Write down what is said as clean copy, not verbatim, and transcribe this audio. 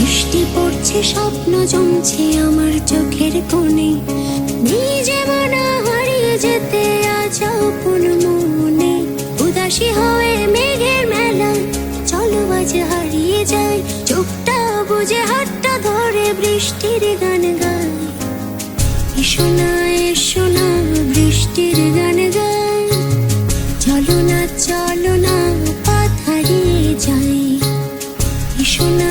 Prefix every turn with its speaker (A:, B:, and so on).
A: বৃষ্টি পড়ছে, স্বপ্ন জমছে আমার চোখের কোণে, নিজে মনা হারিয়ে যেতে আজ আপন মনে। উদাসী হয়ে মেঘের মেলা, চলো আজ হারিয়ে যায়, চোখটা বুঝে হাতটা ধরে বৃষ্টির গান গায়। এসো না এসো না বৃষ্টির গান গায়, চলো না পথ হারিয়ে যাই। এসো না